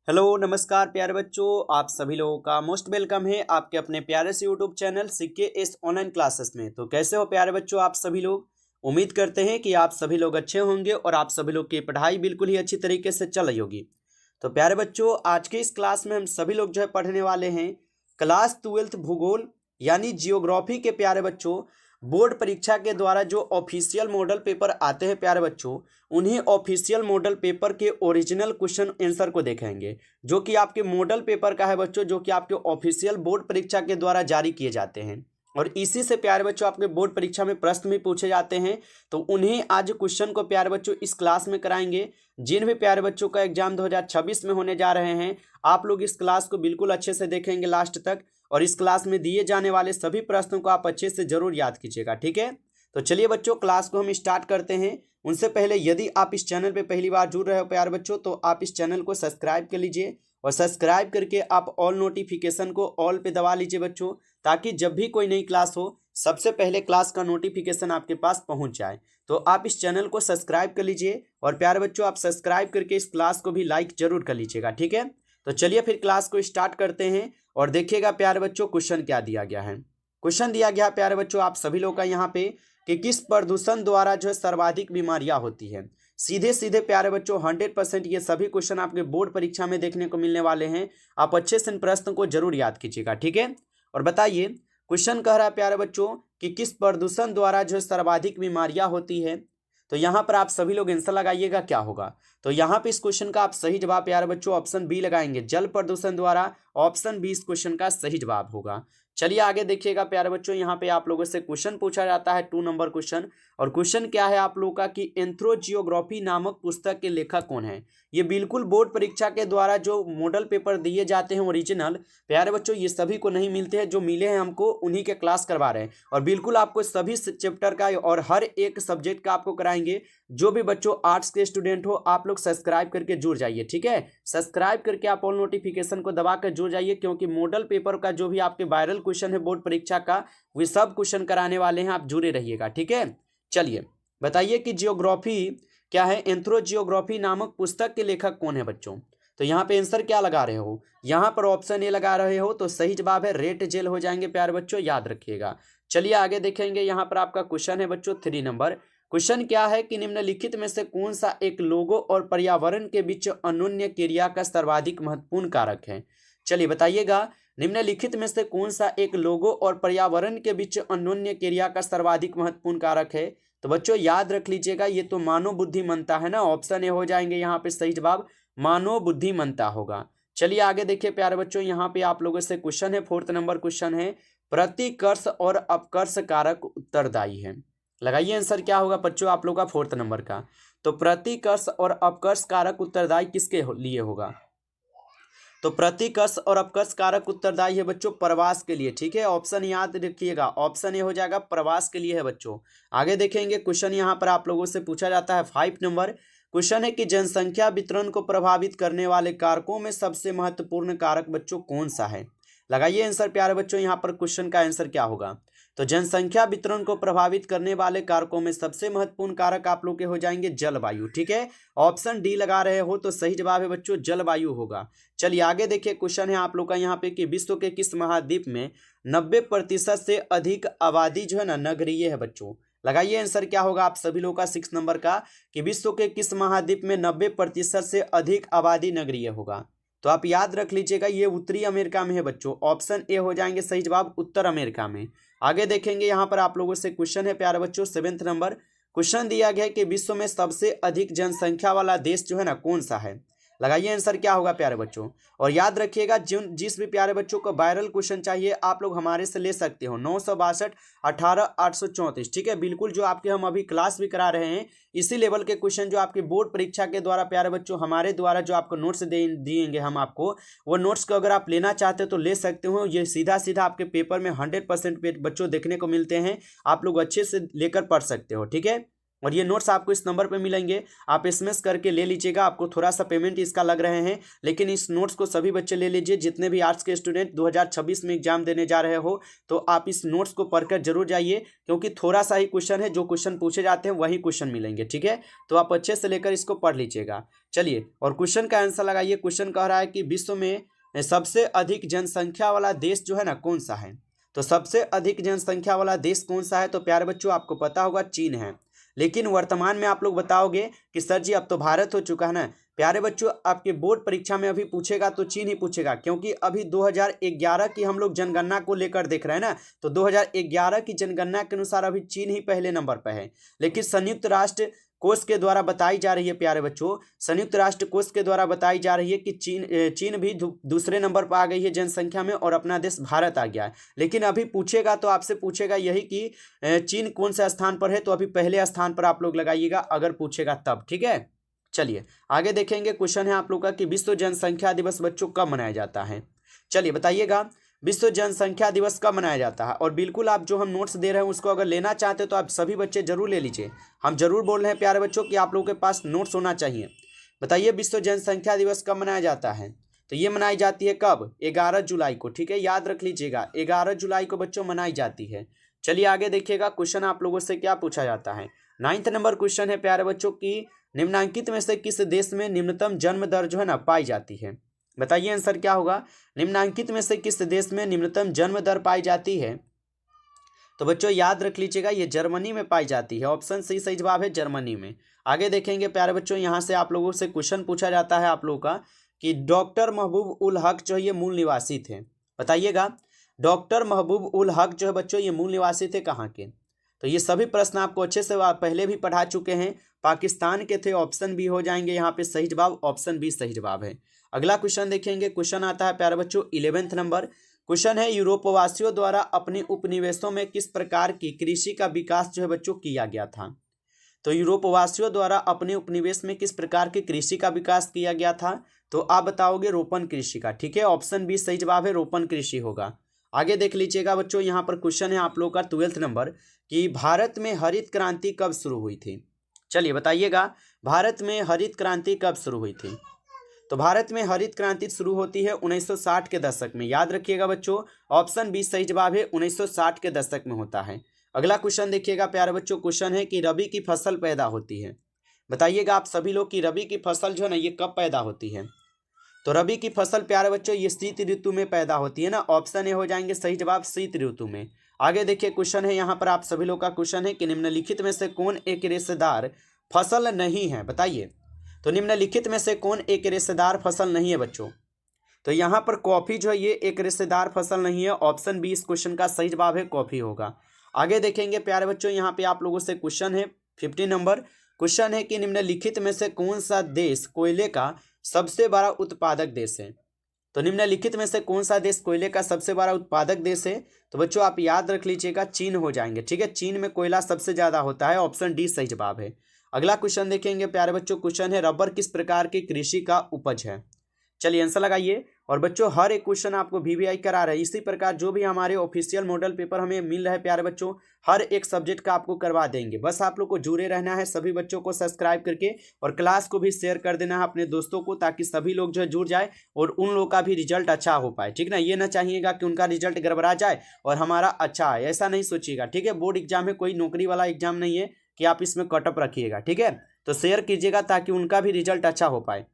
Hello नमस्कार प्यारे बच्चों, आप सभी लोगों का मोस्ट वेलकम है आपके अपने प्यारे से YouTube channel C K S online classes में। तो कैसे हो प्यारे बच्चों आप सभी लोग। उम्मीद करते हैं कि आप सभी लोग अच्छे होंगे और आप सभी लोग की पढ़ाई बिल्कुल ही अच्छी तरीके से चल रही होगी। तो प्यारे बच्चों, आज के इस क्लास में हम सभी लोग जो है पढ़ने वाले हैं क्लास 12th भूगोल यानी जियोग्राफी के प्यारे बच्चों। बोर्ड परीक्षा के द्वारा जो ऑफिशियल मॉडल पेपर आते हैं प्यारे बच्चों, उन्हीं ऑफिशियल मॉडल पेपर के ओरिजिनल क्वेश्चन आंसर को देखेंगे, जो कि आपके मॉडल पेपर का है बच्चों, जो कि आपके ऑफिशियल बोर्ड परीक्षा के द्वारा जारी किए जाते हैं। और इसी से प्यारे बच्चों आपके बोर्ड परीक्षा में प्रश्न भी पूछे जाते हैं। तो उन्हीं आज क्वेश्चन को प्यारे बच्चों इस क्लास में कराएंगे। जिन भी प्यारे बच्चों का एग्जाम 2026 में होने जा रहे हैं, आप लोग इस क्लास को बिल्कुल अच्छे से देखेंगे लास्ट तक, और इस क्लास में दिए जाने वाले सभी प्रश्नों को आप अच्छे से जरूर याद कीजिएगा, ठीक है। तो चलिए बच्चों, क्लास को हम स्टार्ट करते हैं। उनसे पहले यदि आप इस चैनल पे पहली बार जुड़ रहे हो प्यारे बच्चों, तो आप इस चैनल को सब्सक्राइब कर लीजिए और सब्सक्राइब करके आप ऑल नोटिफिकेशन को ऑल पे दबा लीजिए बच्चों, ताकि जब भी कोई नई क्लास हो सबसे पहले क्लास का नोटिफिकेशन आपके पास पहुंच जाए। तो आप इस चैनल को सब्सक्राइब कर लीजिए और प्यारे बच्चों आप सब्सक्राइब करके इस क्लास को भी लाइक जरूर कर लीजिएगा, ठीक है। तो चलिए फिर क्लास को स्टार्ट करते हैं और देखिएगा प्यारे बच्चों क्वेश्चन क्या दिया गया है। क्वेश्चन दिया गया प्यारे बच्चों आप सभी लोग का यहाँ पे कि किस प्रदूषण द्वारा जो है सर्वाधिक बीमारियां होती है। सीधे सीधे प्यारे बच्चों 100% ये सभी क्वेश्चन आपके बोर्ड परीक्षा में देखने को मिलने वाले हैं। आप अच्छे से इन प्रश्न को जरूर याद कीजिएगा, ठीक है। और बताइए, क्वेश्चन कह रहा है प्यारे बच्चों कि किस प्रदूषण द्वारा जो है सर्वाधिक बीमारियां होती है। तो यहाँ पर आप सभी लोग आंसर लगाइएगा क्या होगा। तो यहाँ पे इस क्वेश्चन का आप सही जवाब प्यारे बच्चों ऑप्शन बी लगाएंगे, जल प्रदूषण द्वारा। ऑप्शन बी इस क्वेश्चन का सही जवाब होगा। चलिए आगे देखिएगा प्यारे बच्चों, यहाँ पे आप लोगों से क्वेश्चन पूछा जाता है 2 नंबर क्वेश्चन। और क्वेश्चन क्या है आप लोगों का कि एंथ्रोजियोग्राफी नामक पुस्तक के लेखक कौन है। ये बिल्कुल बोर्ड परीक्षा के द्वारा जो मॉडल पेपर दिए जाते हैं ओरिजिनल, प्यारे बच्चों ये सभी को नहीं मिलते हैं, जो मिले हैं हमको उन्हीं के क्लास करवा रहे हैं। और बिल्कुल आपको सभी चैप्टर का और हर एक सब्जेक्ट का आपको कराएंगे। जो भी बच्चों आर्ट्स के स्टूडेंट हो, आप लोग सब्सक्राइब करके जुड़ जाइए, ठीक है। सब्सक्राइब करके आप ऑल नोटिफिकेशन को दबा कर जुड़ जाइए, क्योंकि मॉडल पेपर का जो भी आपके वायरल क्वेश्चन है बोर्ड परीक्षा का, वे सब क्वेश्चन कराने वाले हैं, आप जुड़े रहिएगा, ठीक है। चलिए बताइए कि जियोग्राफी क्या है, एंथ्रोजियोग्राफी नामक पुस्तक के लेखक कौन है बच्चों। तो यहाँ पे आंसर क्या लगा रहे हो, यहाँ पर ऑप्शन ए लगा रहे हो, तो सही जवाब है रेट जेल हो जाएंगे प्यारे बच्चों, याद रखिएगा। चलिए आगे देखेंगे, यहाँ पर आपका क्वेश्चन है बच्चों 3 नंबर। क्वेश्चन क्या है कि निम्नलिखित में से कौन सा एक लोगों और पर्यावरण के बीच अन्योन्य क्रिया का सर्वाधिक महत्वपूर्ण कारक है। चलिए बताइएगा, निम्नलिखित में से कौन सा एक लोगों और पर्यावरण के बीच अन्योन्य क्रिया का सर्वाधिक महत्वपूर्ण कारक है। तो बच्चों याद रख लीजिएगा, ये तो मानव बुद्धिमत्ता है ना। ऑप्शन ए हो जाएंगे यहाँ पे सही जवाब, मानव बुद्धिमत्ता होगा। चलिए आगे देखिए प्यारे बच्चों, यहाँ पे आप लोगों से क्वेश्चन है 4th नंबर क्वेश्चन है, प्रतिकर्ष और अपकर्ष कारक उत्तरदायी है। लगाइए आंसर क्या होगा बच्चों आप लोग का 4th नंबर का। तो प्रतिकर्ष और अपकर्ष कारक उत्तरदायी किसके लिए होगा। तो प्रतिकर्ष और अपकर्ष कारक उत्तरदायी है बच्चों प्रवास के लिए, ठीक है। ऑप्शन याद रखिएगा, ऑप्शन ए हो जाएगा प्रवास के लिए है बच्चों। आगे देखेंगे क्वेश्चन यहाँ पर आप लोगों से पूछा जाता है 5 नंबर क्वेश्चन है कि जनसंख्या वितरण को प्रभावित करने वाले कारकों में सबसे महत्वपूर्ण कारक बच्चों कौन सा है। लगाइए आंसर प्यारे बच्चों, यहाँ पर क्वेश्चन का आंसर क्या होगा। तो जनसंख्या वितरण को प्रभावित करने वाले कारकों में सबसे महत्वपूर्ण कारक आप लोग के हो जाएंगे जलवायु, ठीक है। ऑप्शन डी लगा रहे हो, तो सही जवाब है बच्चों जलवायु होगा। चलिए आगे देखिए, क्वेश्चन है आप लोग का यहाँ पे कि विश्व के किस महाद्वीप में 90% से अधिक आबादी जो है ना नगरीय है बच्चों। लगाइए आंसर क्या होगा आप सभी लोग का 6 नंबर का कि विश्व के किस महाद्वीप में 90% से अधिक आबादी नगरीय होगा। तो आप याद रख लीजिएगा, ये उत्तरी अमेरिका में है बच्चों। ऑप्शन ए हो जाएंगे सही जवाब उत्तर अमेरिका में। आगे देखेंगे, यहाँ पर आप लोगों से क्वेश्चन है प्यारे बच्चों 7th नंबर क्वेश्चन दिया गया है कि विश्व में सबसे अधिक जनसंख्या वाला देश जो है ना कौन सा है। लगाइए आंसर क्या होगा प्यारे बच्चों। और याद रखिएगा, जिस भी प्यारे बच्चों को वायरल क्वेश्चन चाहिए आप लोग हमारे से ले सकते हो 962 18 834, ठीक है। बिल्कुल जो आपके हम अभी क्लास भी करा रहे हैं, इसी लेवल के क्वेश्चन जो आपके बोर्ड परीक्षा के द्वारा प्यारे बच्चों हमारे द्वारा जो आपको नोट्स दिएंगे हम आपको, वो नोट्स को अगर आप लेना चाहते हो तो ले सकते हो। ये सीधा सीधा आपके पेपर में 100% बच्चों देखने को मिलते हैं, आप लोग अच्छे से लेकर पढ़ सकते हो, ठीक है। और ये नोट्स आपको इस नंबर पे मिलेंगे, आप एसएमएस करके ले लीजिएगा। आपको थोड़ा सा पेमेंट इसका लग रहे हैं, लेकिन इस नोट्स को सभी बच्चे ले लीजिए। जितने भी आर्ट्स के स्टूडेंट 2026 में एग्जाम देने जा रहे हो, तो आप इस नोट्स को पढ़कर जरूर जाइए, क्योंकि थोड़ा सा ही क्वेश्चन है, जो क्वेश्चन पूछे जाते हैं वही क्वेश्चन मिलेंगे। ठीक है, तो आप अच्छे से लेकर इसको पढ़ लीजिएगा। चलिए, और क्वेश्चन का आंसर लगाइए। क्वेश्चन कह रहा है कि विश्व में सबसे अधिक जनसंख्या वाला देश जो है ना, कौन सा है? तो सबसे अधिक जनसंख्या वाला देश कौन सा है? तो प्यारे बच्चों, आपको पता होगा चीन है। लेकिन वर्तमान में आप लोग बताओगे कि सर जी अब तो भारत हो चुका है ना। प्यारे बच्चों, आपके बोर्ड परीक्षा में अभी पूछेगा तो चीन ही पूछेगा, क्योंकि अभी 2011 की हम लोग जनगणना को लेकर देख रहे हैं ना। तो 2011 की जनगणना के अनुसार अभी चीन ही पहले नंबर पर है। लेकिन संयुक्त राष्ट्र कोष के द्वारा बताई जा रही है, प्यारे बच्चों, संयुक्त राष्ट्र कोष के द्वारा बताई जा रही है कि चीन भी दूसरे नंबर पर आ गई है जनसंख्या में, और अपना देश भारत आ गया है। लेकिन अभी पूछेगा तो आपसे पूछेगा यही कि चीन कौन से स्थान पर है, तो अभी पहले स्थान पर आप लोग लगाइएगा अगर पूछेगा तब। ठीक है, चलिए आगे देखेंगे। क्वेश्चन है आप लोग का कि विश्व जनसंख्या दिवस बच्चों कब मनाया जाता है? चलिए बताइएगा, विश्व जनसंख्या दिवस कब मनाया जाता है? और बिल्कुल आप जो हम नोट्स दे रहे हैं उसको अगर लेना चाहते हो तो आप सभी बच्चे जरूर ले लीजिए। हम जरूर बोल रहे हैं प्यारे बच्चों कि आप लोगों के पास नोट्स होना चाहिए। बताइए, विश्व जनसंख्या दिवस कब मनाया जाता है? तो ये मनाई जाती है कब? 11 जुलाई को। ठीक है, याद रख लीजिएगा, 11 जुलाई को बच्चों मनाई जाती है। चलिए आगे देखिएगा, क्वेश्चन आप लोगों से क्या पूछा जाता है। 9th नंबर क्वेश्चन है प्यारे बच्चों की निम्नलिखित में से किस देश में निम्नतम जन्म दर जो है ना पाई जाती है? बताइए आंसर क्या होगा। निम्नलिखित में से किस देश में निम्नतम जन्म दर पाई जाती है? तो बच्चों याद रख लीजिएगा, ये जर्मनी में पाई जाती है। ऑप्शन सी सही जवाब है, जर्मनी में। आगे देखेंगे प्यारे बच्चों, यहाँ से आप लोगों से क्वेश्चन पूछा जाता है आप लोगों का कि डॉक्टर महबूब उल हक जो है ये मूल निवासी थे। बताइएगा, डॉक्टर महबूब उल हक जो है बच्चों ये मूल निवासी थे कहाँ के? तो ये सभी प्रश्न आपको अच्छे से पहले भी पढ़ा चुके हैं, पाकिस्तान के थे। ऑप्शन बी हो जाएंगे यहाँ पे सही जवाब, ऑप्शन बी सही जवाब है। अगला क्वेश्चन देखेंगे। क्वेश्चन आता है प्यारे बच्चों 11th नंबर क्वेश्चन है, यूरोपवासियों द्वारा अपने उपनिवेशों में किस प्रकार की कृषि का विकास जो है बच्चों किया गया था? तो यूरोपवासियों द्वारा अपने उपनिवेश में किस प्रकार की कृषि का विकास किया गया था? तो आप बताओगे रोपण कृषि का। ठीक है, ऑप्शन बी सही जवाब है, रोपण कृषि होगा। आगे देख लीजिएगा बच्चों, यहाँ पर क्वेश्चन है आप लोग का 12th नंबर कि भारत में हरित क्रांति कब शुरू हुई थी? चलिए बताइएगा, भारत में हरित क्रांति कब शुरू हुई थी? तो भारत में हरित क्रांति शुरू होती है 1960 के दशक में। याद रखिएगा बच्चों, ऑप्शन बी सही जवाब है, 1960 के दशक में होता है। अगला क्वेश्चन देखिएगा प्यारे बच्चों, क्वेश्चन है कि रबी की फसल पैदा होती है। बताइएगा आप सभी लोग कि रबी की फसल जो है ना ये कब पैदा होती है? तो रबी की फसल प्यारे बच्चों ये शीत ऋतु में पैदा होती है ना। ऑप्शन ए हो जाएंगे सही जवाब, शीत ऋतु में। आगे देखिए, क्वेश्चन है यहाँ पर आप सभी लोग का क्वेश्चन है कि निम्नलिखित में से कौन एक रेशेदार फसल नहीं है? बताइए, तो निम्नलिखित में से कौन एक रेशेदार फसल नहीं है बच्चों? तो यहाँ पर कॉफी जो है ये एक रेशेदार फसल नहीं है। ऑप्शन बी इस क्वेश्चन का सही जवाब है, कॉफी होगा। आगे देखेंगे प्यारे बच्चों, यहाँ पे आप लोगों से क्वेश्चन है 15 नंबर क्वेश्चन है कि निम्नलिखित में से कौन सा देश कोयले का सबसे बड़ा उत्पादक देश है? तो निम्नलिखित में से कौन सा देश कोयले का सबसे बड़ा उत्पादक देश है? तो बच्चों आप याद रख लीजिएगा, चीन हो जाएंगे। ठीक है, चीन में कोयला सबसे ज्यादा होता है। ऑप्शन डी सही जवाब है। अगला क्वेश्चन देखेंगे प्यारे बच्चों, क्वेश्चन है रबर किस प्रकार की कृषि का उपज है? चलिए आंसर लगाइए। और बच्चों हर एक क्वेश्चन आपको वीवीआई करा रहा है। इसी प्रकार जो भी हमारे ऑफिशियल मॉडल पेपर हमें मिल रहा है प्यारे बच्चों, हर एक सब्जेक्ट का आपको करवा देंगे। बस आप लोग को जुड़े रहना है, सभी बच्चों को सब्सक्राइब करके, और क्लास को भी शेयर कर देना है अपने दोस्तों को, ताकि सभी लोग जो है जुड़ जाए और उन लोगों का भी रिजल्ट अच्छा हो पाए। ठीक ना, ये ना चाहिएगा कि उनका रिजल्ट गड़बड़ा जाए और हमारा अच्छा है, ऐसा नहीं सोचिएगा। ठीक है, बोर्ड एग्जाम है, कोई नौकरी वाला एग्जाम नहीं है कि आप इसमें कटअप रखिएगा। ठीक है, तो शेयर कीजिएगा ताकि उनका भी रिजल्ट अच्छा हो पाए।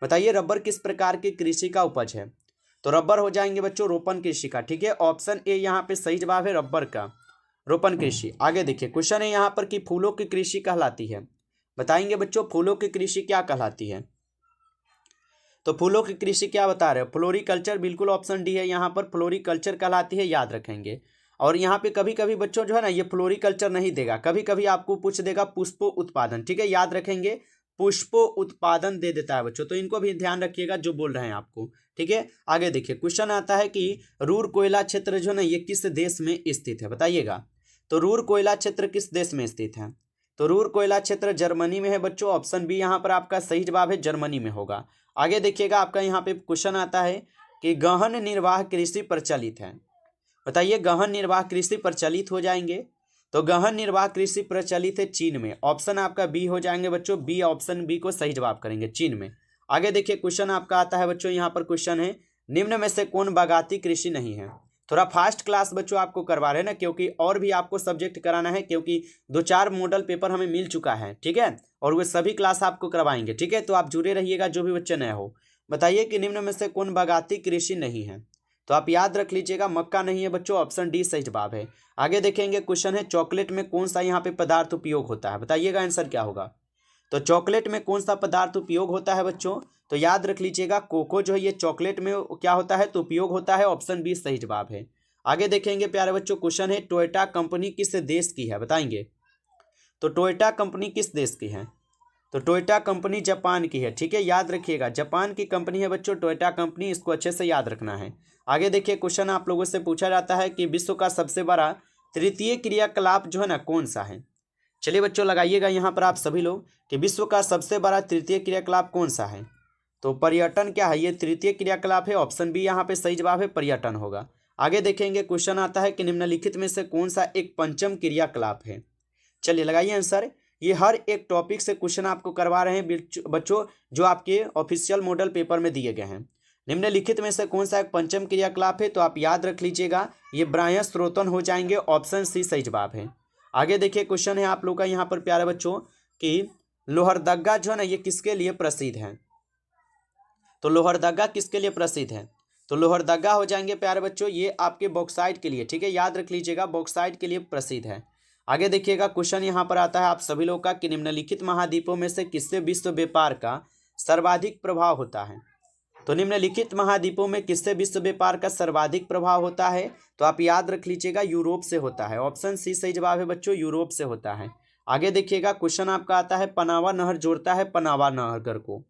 बताइए रबर किस प्रकार की कृषि का उपज है? तो रबर हो जाएंगे बच्चों रोपण कृषि का। ठीक है, ऑप्शन ए यहाँ पे सही जवाब है, रबर का रोपण कृषि। आगे देखिए, क्वेश्चन है यहाँ पर कि फूलों की कृषि कहलाती है। बताएंगे बच्चों फूलों की कृषि क्या कहलाती है? तो फूलों की कृषि क्या बता रहे हो? फ्लोरिकल्चर, बिल्कुल ऑप्शन डी है यहाँ पर, फ्लोरिकल्चर कहलाती है, याद रखेंगे। और यहाँ पे कभी कभी बच्चों जो है ना ये फ्लोरिकल्चर नहीं देगा, कभी कभी आपको पूछ देगा पुष्पो उत्पादन। ठीक है, याद रखेंगे, पुष्पो उत्पादन दे देता है बच्चों, तो इनको भी ध्यान रखिएगा जो बोल रहे हैं आपको। ठीक है, आगे देखिए, क्वेश्चन आता है कि रूर कोयला क्षेत्र जो है ना ये किस देश में स्थित है? बताइएगा, तो रूर कोयला क्षेत्र किस देश में स्थित है? तो रूर कोयला क्षेत्र जर्मनी में है बच्चों। ऑप्शन बी यहाँ पर आपका सही जवाब है, जर्मनी में होगा। आगे देखिएगा, आपका यहाँ पे क्वेश्चन आता है कि गहन निर्वाह कृषि प्रचलित है। बताइए, गहन निर्वाह कृषि प्रचलित हो जाएंगे। तो गहन निर्वाह कृषि प्रचलित है चीन में। ऑप्शन आपका बी हो जाएंगे बच्चों, बी, ऑप्शन बी को सही जवाब करेंगे, चीन में। आगे देखिए क्वेश्चन आपका आता है बच्चों, यहाँ पर क्वेश्चन है निम्न में से कौन बागाती कृषि नहीं है। थोड़ा फास्ट क्लास बच्चों आपको करवा रहे हैं ना, क्योंकि और भी आपको सब्जेक्ट कराना है, क्योंकि 2-4 मॉडल पेपर हमें मिल चुका है, ठीक है, और वे सभी क्लास आपको करवाएंगे, ठीक है। तो आप जुड़े रहिएगा, जो भी बच्चे नए हो। बताइए कि निम्न में से कौन बागाती कृषि नहीं है। तो आप याद रख लीजिएगा, मक्का नहीं है बच्चों, ऑप्शन डी सही जवाब है। आगे देखेंगे क्वेश्चन है चॉकलेट में कौन सा यहाँ पे पदार्थ उपयोग होता है, बताइएगा आंसर क्या होगा। तो चॉकलेट में कौन सा पदार्थ उपयोग होता है बच्चों, तो याद रख लीजिएगा कोको जो है ये चॉकलेट में क्या होता है, तो उपयोग होता है, ऑप्शन बी सही जवाब है। आगे देखेंगे प्यारे बच्चों, क्वेश्चन है टोयोटा कंपनी किस देश की है, बताएंगे। तो टोयोटा कंपनी किस देश की है, तो टोयोटा कंपनी जापान की है, ठीक है, याद रखिएगा, जापान की कंपनी है बच्चों टोयोटा कंपनी, इसको अच्छे से याद रखना है। आगे देखिए क्वेश्चन आप लोगों से पूछा जाता है कि विश्व का सबसे बड़ा तृतीय क्रियाकलाप जो है ना कौन सा है। चलिए बच्चों लगाइएगा यहाँ पर आप सभी लोग कि विश्व का सबसे बड़ा तृतीय क्रियाकलाप कौन सा है। तो पर्यटन क्या है, ये तृतीय क्रियाकलाप है, ऑप्शन बी यहाँ पे सही जवाब है, पर्यटन होगा। आगे देखेंगे क्वेश्चन आता है कि निम्नलिखित में से कौन सा एक पंचम क्रियाकलाप है। चलिए लगाइए आंसर। ये हर एक टॉपिक से क्वेश्चन आपको करवा रहे हैं बच्चों, जो आपके ऑफिशियल मॉडल पेपर में दिए गए हैं। निम्नलिखित में से कौन सा एक पंचम क्रियाकलाप है, तो आप याद रख लीजिएगा, ये ब्रायन स्रोतन हो जाएंगे, ऑप्शन सी सही जवाब है। आगे देखिए क्वेश्चन है आप लोग का यहाँ पर प्यारे बच्चों कि लोहरदगा जो है ना ये किसके लिए प्रसिद्ध है। तो लोहरदगा किसके लिए प्रसिद्ध है, तो लोहरदगा हो जाएंगे प्यारे बच्चों ये आपके बॉक्साइट के लिए, ठीक है, याद रख लीजिएगा, बॉक्साइट के लिए प्रसिद्ध है। आगे देखिएगा क्वेश्चन यहाँ पर आता है आप सभी लोग का कि निम्नलिखित महाद्वीपों में से किससे विश्व व्यापार का सर्वाधिक प्रभाव होता है। तो निम्नलिखित महाद्वीपों में किससे विश्व व्यापार का सर्वाधिक प्रभाव होता है, तो आप याद रख लीजिएगा यूरोप से होता है, ऑप्शन सी सही जवाब है बच्चों, यूरोप से होता है। आगे देखिएगा क्वेश्चन आपका आता है पनावा नहर जोड़ता है पनावा नगर को,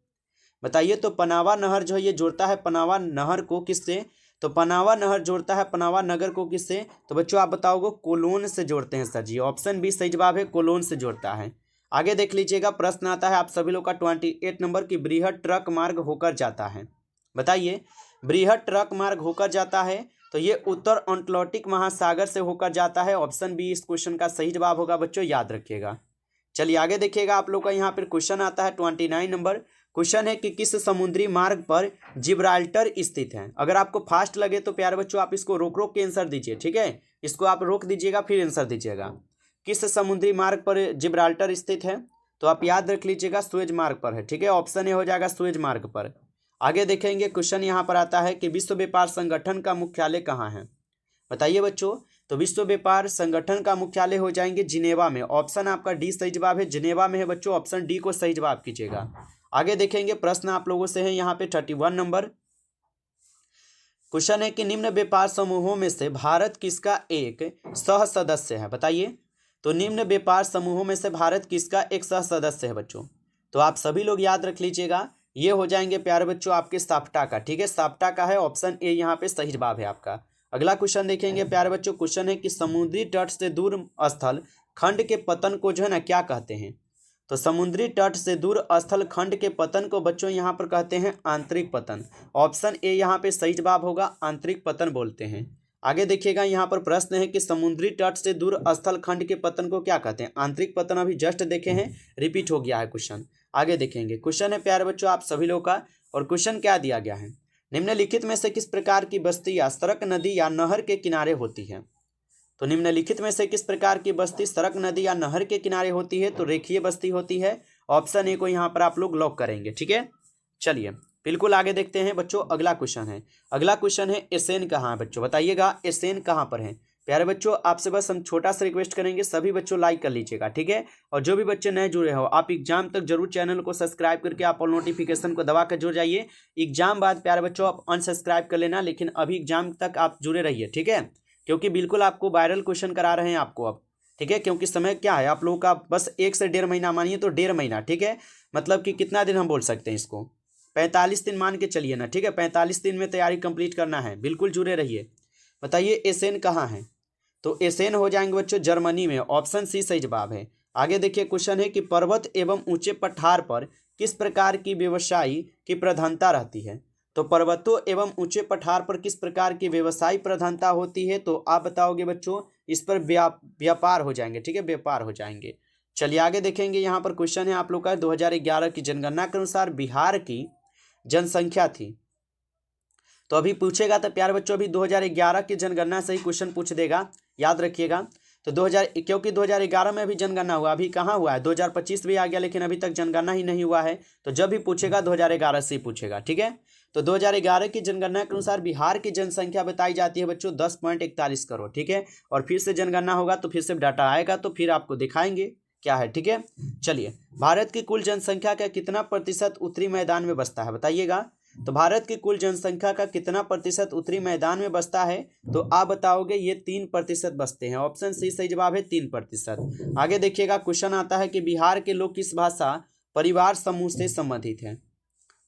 बताइए। तो पनावा नहर जो है ये जोड़ता है पनावा नहर को किससे, तो पनावा नहर जोड़ता है पनावा नगर को किससे, तो बच्चों आप बताओगे कोलोन से जोड़ते हैं सर जी, ऑप्शन बी सही जवाब है, कोलोन से जोड़ता है। आगे देख लीजिएगा प्रश्न आता है आप सभी लोग का 28 नंबर की बृहद ट्रक मार्ग होकर जाता है, बताइए। बृहद ट्रक मार्ग होकर जाता है तो ये उत्तर अटलांटिक महासागर से होकर जाता है, ऑप्शन बी इस क्वेश्चन का सही जवाब होगा बच्चों, याद रखिएगा। चलिए आगे देखिएगा आप लोग का यहाँ पर क्वेश्चन आता है 29 नंबर, क्वेश्चन है कि किस समुद्री मार्ग पर जिब्राल्टर स्थित है। अगर आपको फास्ट लगे तो प्यारे बच्चों आप इसको रोक रोक के आंसर दीजिए, ठीक है, इसको आप रोक दीजिएगा फिर आंसर दीजिएगा। किस समुद्री मार्ग पर जिब्राल्टर स्थित है, तो आप याद रख लीजिएगा सुएज मार्ग पर है, ठीक है, ऑप्शन ए हो जाएगा सुएज मार्ग पर। आगे देखेंगे क्वेश्चन यहाँ पर आता है कि विश्व व्यापार संगठन का मुख्यालय कहाँ है, बताइए बच्चों। तो विश्व व्यापार संगठन का मुख्यालय हो जाएंगे जिनेवा में, ऑप्शन आपका डी सही जवाब है, जिनेवा में है बच्चों, ऑप्शन डी को सही जवाब कीजिएगा। आगे देखेंगे प्रश्न आप लोगों से है यहाँ पे 31 नंबर, क्वेश्चन है कि निम्न व्यापार समूहों में से भारत किसका एक सह सदस्य है, बताइए। तो निम्न व्यापार समूहों में से भारत किसका एक सह सदस्य है बच्चों, तो आप सभी लोग याद रख लीजिएगा, ये हो जाएंगे प्यारे बच्चों आपके साप्टा का, ठीक है, साप्टा का है, ऑप्शन ए यहाँ पे सही जवाब है आपका। अगला क्वेश्चन देखेंगे प्यारे बच्चों, क्वेश्चन है कि समुद्री तट से दूर स्थल खंड के पतन को जो है ना क्या कहते हैं। तो समुद्री तट से दूर स्थल खंड के पतन को बच्चों यहाँ पर कहते हैं आंतरिक पतन, ऑप्शन ए यहाँ पे सही जवाब होगा, आंतरिक पतन बोलते हैं। आगे देखिएगा यहाँ पर प्रश्न है कि समुद्री तट से दूर स्थल खंड के पतन को क्या कहते हैं, आंतरिक पतन, अभी जस्ट देखे हैं, रिपीट हो गया है क्वेश्चन। आगे देखेंगे क्वेश्चन है प्यारे बच्चों आप सभी लोग का, और क्वेश्चन क्या दिया गया है, निम्नलिखित में से किस प्रकार की बस्तियां सड़क, नदी या नहर के किनारे होती है। तो निम्नलिखित में से किस प्रकार की बस्ती सड़क, नदी या नहर के किनारे होती है, तो रेखीय बस्ती होती है, ऑप्शन ए को यहाँ पर आप लोग लॉक करेंगे, ठीक है। चलिए बिल्कुल आगे देखते हैं बच्चों, अगला क्वेश्चन है, अगला क्वेश्चन है एसेन कहाँ है बच्चों, बताइएगा एसेन कहाँ पर है। प्यारे बच्चों आपसे बस हम छोटा सा रिक्वेस्ट करेंगे, सभी बच्चों लाइक कर लीजिएगा, ठीक है, और जो भी बच्चे नए जुड़े हो आप एग्जाम तक जरूर चैनल को सब्सक्राइब करके आप और नोटिफिकेशन को दबा कर जुड़ जाइए। एग्जाम बाद प्यारे बच्चों आप अनसब्सक्राइब कर लेना, लेकिन अभी एग्जाम तक आप जुड़े रहिए, ठीक है, क्योंकि बिल्कुल आपको वायरल क्वेश्चन करा रहे हैं आपको अब, ठीक है, क्योंकि समय क्या है आप लोगों का बस 1 से 1.5 महीना, मानिए तो 1.5 महीना, ठीक है, मतलब कि कितना दिन हम बोल सकते हैं इसको, 45 दिन मान के चलिए ना, ठीक है, 45 दिन में तैयारी कंप्लीट करना है, बिल्कुल जुड़े रहिए। बताइए एसेन कहाँ है, तो एसेन हो जाएंगे बच्चों जर्मनी में, ऑप्शन सी सही जवाब है। आगे देखिए क्वेश्चन है कि पर्वत एवं ऊंचे पठार पर किस प्रकार की व्यवसायी की प्रधानता रहती है। तो पर्वतों एवं ऊंचे पठार पर किस प्रकार की व्यवसायी प्रधानता होती है, तो आप बताओगे बच्चों इस पर व्यापार हो जाएंगे, ठीक है, व्यापार हो जाएंगे। चलिए आगे देखेंगे, यहाँ पर क्वेश्चन है आप लोग का 2011 की जनगणना के अनुसार बिहार की जनसंख्या थी। तो अभी पूछेगा तो प्यारे बच्चों अभी 2011 की जनगणना से ही क्वेश्चन पूछ देगा, याद रखिएगा। तो 2000 क्योंकि 2011 में अभी जनगणना हुआ, अभी कहाँ हुआ है, 2025 भी आ गया लेकिन अभी तक जनगणना ही नहीं हुआ है। तो जब भी पूछेगा 2011 से ही पूछेगा, ठीक है। तो 2011 की जनगणना के अनुसार बिहार की जनसंख्या बताई जाती है बच्चों 10.41 करोड़, ठीक है। और फिर से जनगणना होगा तो फिर से डाटा आएगा तो फिर आपको दिखाएंगे क्या है, ठीक है। चलिए, भारत की कुल जनसंख्या का कितना प्रतिशत उत्तरी मैदान में बसता है बताइएगा। तो भारत की कुल जनसंख्या का कितना प्रतिशत उत्तरी मैदान में बसता है, तो आप बताओगे ये 3% बसते हैं। ऑप्शन सी सही जवाब है 3%। आगे देखिएगा, क्वेश्चन आता है कि बिहार के लोग किस भाषा परिवार समूह से संबंधित हैं।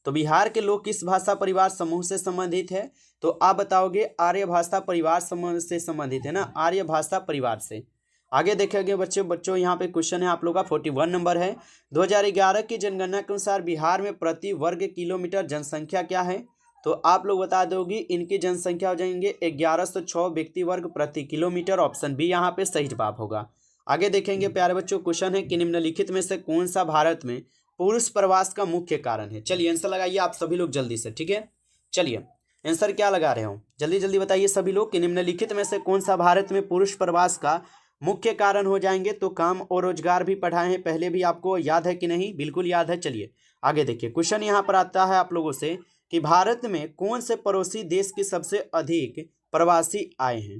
तो बिहार के लोग किस भाषा परिवार समूह से संबंधित है, तो आप बताओगे आर्य भाषा परिवार समूह से संबंधित है ना, आर्य भाषा परिवार से। आगे देखेंगे बच्चों यहाँ पे क्वेश्चन है आप लोग का 41 नंबर है। 2011 की जनगणना के अनुसार बिहार में प्रति वर्ग किलोमीटर जनसंख्या क्या है, तो आप लोग बता दोगे इनकी जनसंख्या हो जाएंगे 1106 व्यक्ति वर्ग प्रति किलोमीटर। ऑप्शन बी यहाँ पे सही जवाब होगा। आगे देखेंगे प्यारे बच्चों, क्वेश्चन है कि निम्नलिखित में से कौन सा भारत में पुरुष प्रवास का मुख्य कारण है। चलिए आंसर लगाइए आप सभी लोग जल्दी से, ठीक है। चलिए आंसर क्या लगा रहे हो, जल्दी जल्दी बताइए सभी लोग कि निम्नलिखित में से कौन सा भारत में पुरुष प्रवास का मुख्य कारण हो जाएंगे। तो काम और रोजगार भी पढ़ाए हैं पहले भी, आपको याद है कि नहीं, बिल्कुल याद है। चलिए आगे देखिए, क्वेश्चन यहाँ पर आता है आप लोगों से कि भारत में कौन से पड़ोसी देश की सबसे अधिक प्रवासी आए हैं।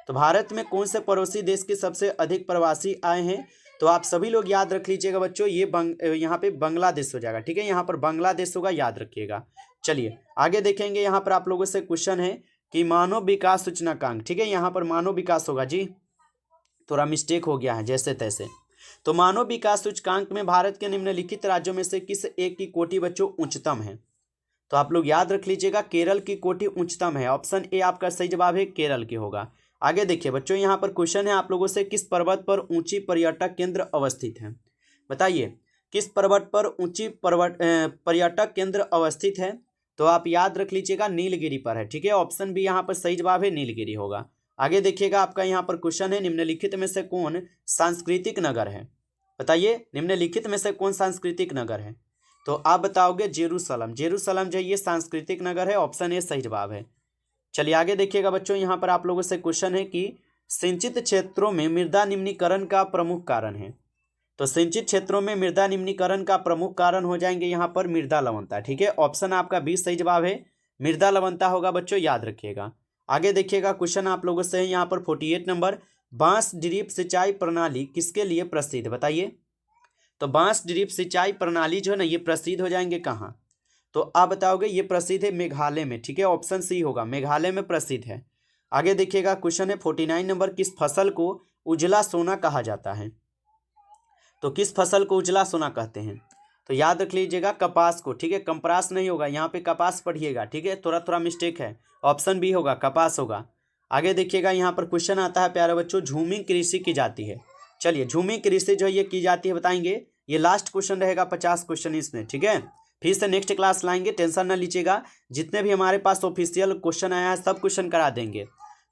तो भारत में कौन से पड़ोसी देश के सबसे अधिक प्रवासी आए हैं, तो आप सभी लोग याद रख लीजिएगा बच्चों, ये यहाँ पे बांग्लादेश हो जाएगा, ठीक है, यहाँ पर बांग्लादेश होगा, याद रखिएगा। चलिए आगे देखेंगे, यहाँ पर आप लोगों से क्वेश्चन है कि मानव विकास सूचकांक, ठीक है, यहाँ पर मानव विकास होगा जी, थोड़ा मिस्टेक हो गया है जैसे तैसे। तो मानव विकास सूचकांक में भारत के निम्नलिखित राज्यों में से किस एक की कोटि बच्चों उच्चतम है, तो आप लोग याद रख लीजिएगा केरल की कोटि उच्चतम है। ऑप्शन ए आपका सही जवाब है, केरल की होगा। आगे देखिए बच्चों, यहाँ पर क्वेश्चन है आप लोगों से किस पर्वत पर ऊंची पर्यटक केंद्र अवस्थित है, बताइए किस पर्वत पर ऊंची पर्यटक केंद्र अवस्थित है। तो आप याद रख लीजिएगा नीलगिरी पर है, ठीक है। ऑप्शन बी यहाँ पर सही जवाब है, नीलगिरी होगा। आगे देखिएगा, आपका यहाँ पर क्वेश्चन है निम्नलिखित में से कौन सांस्कृतिक नगर है, बताइए निम्नलिखित में से कौन सांस्कृतिक नगर है। तो आप बताओगे जेरूसलम, जेरूसलम जो ये सांस्कृतिक नगर है। ऑप्शन ए सही जवाब है। चलिए आगे देखिएगा बच्चों, यहाँ पर आप लोगों से क्वेश्चन है कि सिंचित क्षेत्रों में मृदा निम्नीकरण का प्रमुख कारण है। तो सिंचित क्षेत्रों में मृदा निम्नीकरण का प्रमुख कारण हो जाएंगे यहाँ पर मृदा लवणता, ठीक है। ऑप्शन आपका बी सही जवाब है, मृदा लवणता होगा बच्चों, याद रखिएगा। आगे देखिएगा, क्वेश्चन आप लोगों से है यहाँ पर 48 नंबर, बांस ड्रिप सिंचाई प्रणाली किसके लिए प्रसिद्ध, बताइए। तो बांस ड्रिप सिंचाई प्रणाली जो है ना, ये प्रसिद्ध हो जाएंगे कहाँ, तो आप बताओगे ये प्रसिद्ध है मेघालय में, ठीक है। ऑप्शन सी होगा, मेघालय में प्रसिद्ध है। आगे देखिएगा, क्वेश्चन है 49 नंबर, किस फसल को उजला सोना कहा जाता है। तो किस फसल को उजला सोना कहते हैं, तो याद रख लीजिएगा कपास को, ठीक है, कंप्रास नहीं होगा, यहाँ पे कपास पढ़िएगा, ठीक है, थोड़ा थोड़ा मिस्टेक है। ऑप्शन बी होगा, कपास होगा। आगे देखिएगा, यहाँ पर क्वेश्चन आता है प्यारे बच्चों, झूमी कृषि की जाती है। चलिए झूमी कृषि जो है ये की जाती है, बताएंगे। ये लास्ट क्वेश्चन रहेगा, 50 क्वेश्चन इसमें, ठीक है। फिर से नेक्स्ट क्लास लाएंगे, टेंशन न लीजिएगा। जितने भी हमारे पास ऑफिशियल क्वेश्चन आया है सब क्वेश्चन करा देंगे।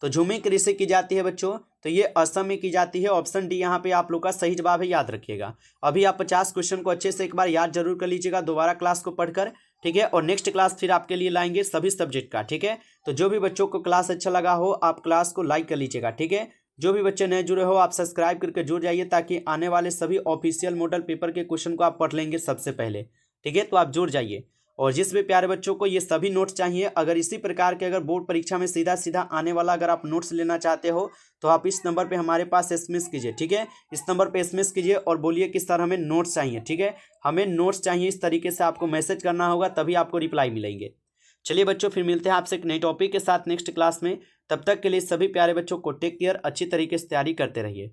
तो झूमी कृषि की जाती है बच्चों, तो ये असम में की जाती है। ऑप्शन डी यहाँ पे आप लोग का सही जवाब है, याद रखिएगा। अभी आप 50 क्वेश्चन को अच्छे से एक बार याद जरूर कर लीजिएगा दोबारा क्लास को पढ़कर, ठीक है। और नेक्स्ट क्लास फिर आपके लिए लाएंगे सभी सब्जेक्ट का, ठीक है। तो जो भी बच्चों को क्लास अच्छा लगा हो आप क्लास को लाइक कर लीजिएगा, ठीक है। जो भी बच्चे नए जुड़े हो आप सब्सक्राइब करके जुड़ जाइए, ताकि आने वाले सभी ऑफिशियल मॉडल पेपर के क्वेश्चन को आप पढ़ लेंगे सबसे पहले, ठीक है। तो आप जुड़ जाइए। और जिस भी प्यारे बच्चों को ये सभी नोट्स चाहिए, अगर इसी प्रकार के अगर बोर्ड परीक्षा में सीधा सीधा आने वाला अगर आप नोट्स लेना चाहते हो, तो आप इस नंबर पे हमारे पास एसएमएस कीजिए, ठीक है। इस नंबर पे एसएमएस कीजिए और बोलिए कि सर हमें नोट्स चाहिए, ठीक है, हमें नोट्स चाहिए। इस तरीके से आपको मैसेज करना होगा, तभी आपको रिप्लाई मिलेंगे। चलिए बच्चों, फिर मिलते हैं आपसे एक नई टॉपिक के साथ नेक्स्ट क्लास में। तब तक के लिए सभी प्यारे बच्चों को टेक केयर, अच्छी तरीके से तैयारी करते रहिए।